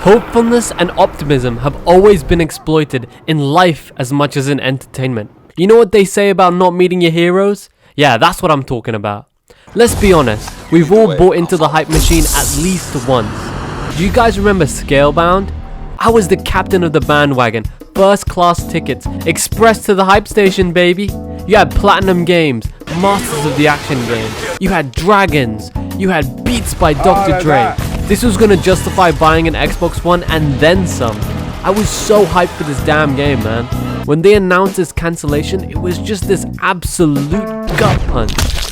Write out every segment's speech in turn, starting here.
Hopefulness and optimism have always been exploited in life as much as in entertainment. You know what they say about not meeting your heroes? Yeah, that's what I'm talking about. Let's be honest, we've all bought into the hype machine at least once. Do you guys remember Scalebound? I was the captain of the bandwagon, first class tickets, express to the hype station, baby. You had platinum games, masters of the action game. You had dragons. You had beats by Dr. Dre. This was gonna justify buying an Xbox One and then some. I was so hyped for this damn game, man. When they announced its cancellation, it was just this absolute gut punch.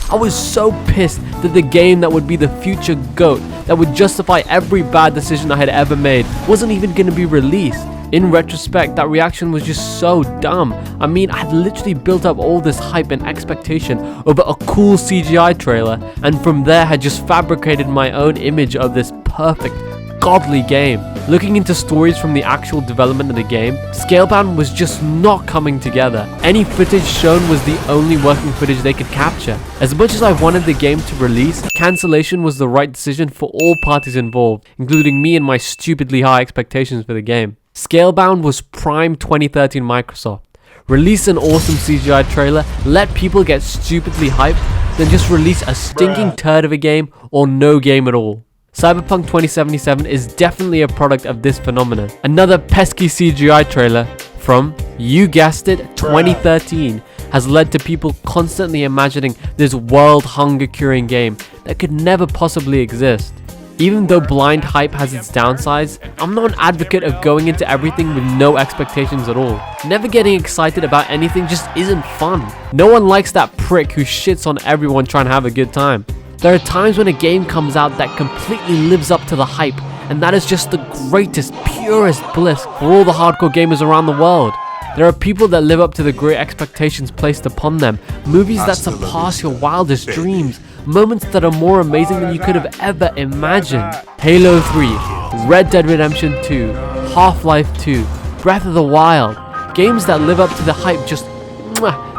I was so pissed that the game that would be the future GOAT, that would justify every bad decision I had ever made, wasn't even gonna be released. In retrospect, that reaction was just so dumb. I mean, I had literally built up all this hype and expectation over a cool CGI trailer, and from there had just fabricated my own image of this perfect, godly game. Looking into stories from the actual development of the game, Scalebound was just not coming together. Any footage shown was the only working footage they could capture. As much as I wanted the game to release, cancellation was the right decision for all parties involved, including me and my stupidly high expectations for the game. Scalebound was prime 2013 Microsoft. Release an awesome CGI trailer, let people get stupidly hyped, then just release a stinking turd of a game or no game at all. Cyberpunk 2077 is definitely a product of this phenomenon. Another pesky CGI trailer from, you guessed it, 2013 has led to people constantly imagining this world hunger curing game that could never possibly exist. Even though blind hype has its downsides, I'm not an advocate of going into everything with no expectations at all. Never getting excited about anything just isn't fun. No one likes that prick who shits on everyone trying to have a good time. There are times when a game comes out that completely lives up to the hype, and that is just the greatest, purest bliss for all the hardcore gamers around the world. There are people that live up to the great expectations placed upon them, movies that surpass your wildest dreams, moments that are more amazing than you could have ever imagined. Halo 3, Red Dead Redemption 2, Half-Life 2, Breath of the Wild. Games that live up to the hype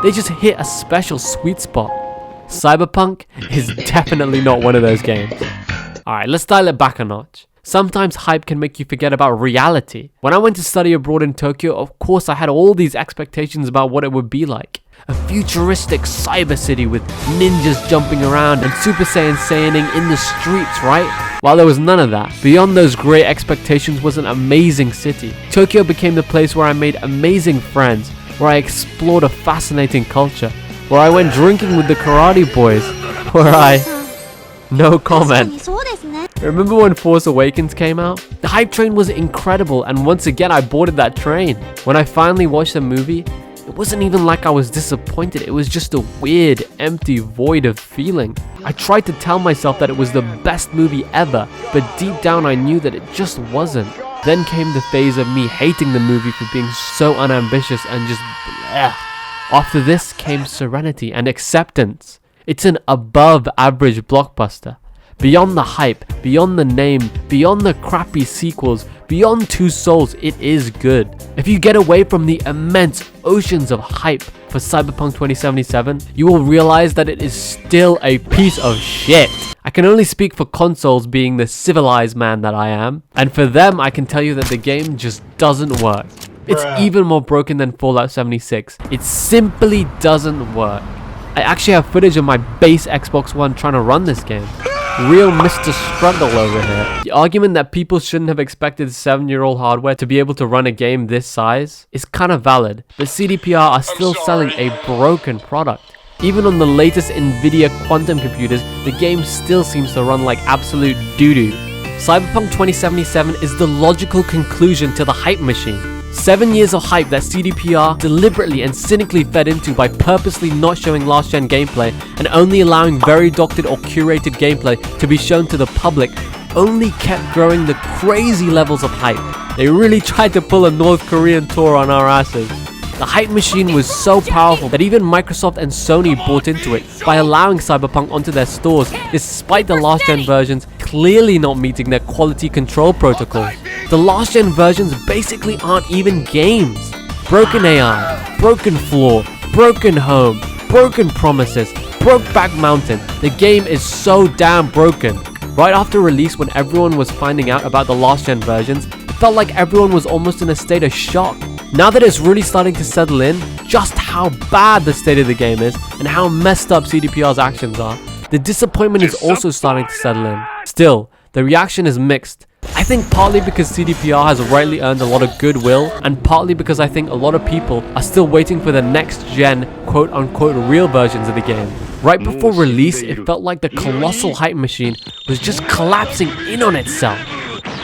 they just hit a special sweet spot. Cyberpunk is definitely not one of those games. Alright, let's dial it back a notch. Sometimes hype can make you forget about reality. When I went to study abroad in Tokyo, of course I had all these expectations about what it would be like. A futuristic cyber city with ninjas jumping around and Super Saiyan Saiyaning in the streets, right? While there was none of that, beyond those great expectations was an amazing city. Tokyo became the place where I made amazing friends, where I explored a fascinating culture, where I went drinking with the karate boys, where no comment. Remember when Force Awakens came out? The hype train was incredible, and once again I boarded that train. When I finally watched the movie, it wasn't even like I was disappointed, it was just a weird, empty void of feeling. I tried to tell myself that it was the best movie ever, but deep down I knew that it just wasn't. Then came the phase of me hating the movie for being so unambitious and just bleh. After this came serenity and acceptance. It's an above average blockbuster. Beyond the hype, beyond the name, beyond the crappy sequels, beyond Two Souls, it is good. If you get away from the immense oceans of hype for Cyberpunk 2077, you will realize that it is still a piece of shit. I can only speak for consoles, being the civilized man that I am, and for them I can tell you that the game just doesn't work. It's even more broken than Fallout 76. It simply doesn't work. I actually have footage of my base Xbox One trying to run this game. Real Mr. Struggle over here. The argument that people shouldn't have expected 7-year-old hardware to be able to run a game this size is kind of valid, but CDPR are still selling a broken product. Even on the latest Nvidia quantum computers, the game still seems to run like absolute doo-doo. Cyberpunk 2077 is the logical conclusion to the hype machine. 7 years of hype that CDPR deliberately and cynically fed into by purposely not showing last-gen gameplay and only allowing very doctored or curated gameplay to be shown to the public only kept growing the crazy levels of hype. They really tried to pull a North Korean tour on our asses. The hype machine was so powerful that even Microsoft and Sony bought into it by allowing Cyberpunk onto their stores despite the last-gen versions clearly not meeting their quality control protocols. The last-gen versions basically aren't even games. Broken AI, broken floor, broken home, broken promises, Brokeback Mountain. The game is so damn broken. Right after release, when everyone was finding out about the last-gen versions, felt like everyone was almost in a state of shock. Now that it's really starting to settle in just how bad the state of the game is and how messed up CDPR's actions are, the disappointment is also starting to settle in. Still, the reaction is mixed. I think partly because CDPR has rightly earned a lot of goodwill, and partly because I think a lot of people are still waiting for the next gen quote unquote real versions of the game. Right before release, it felt like the colossal hype machine was just collapsing in on itself.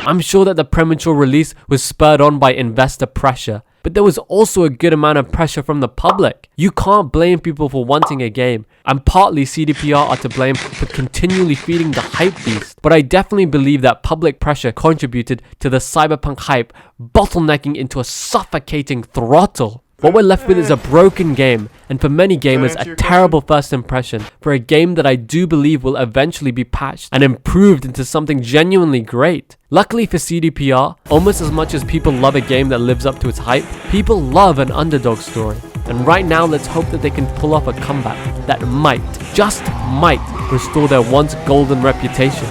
I'm sure that the premature release was spurred on by investor pressure, but there was also a good amount of pressure from the public. You can't blame people for wanting a game, and partly CDPR are to blame for continually feeding the hype beast. But I definitely believe that public pressure contributed to the Cyberpunk hype bottlenecking into a suffocating throttle. What we're left with is a broken game, and for many gamers, a terrible first impression for a game that I do believe will eventually be patched and improved into something genuinely great. Luckily for CDPR, almost as much as people love a game that lives up to its hype, people love an underdog story. And right now, let's hope that they can pull off a comeback that might, just might, restore their once golden reputation.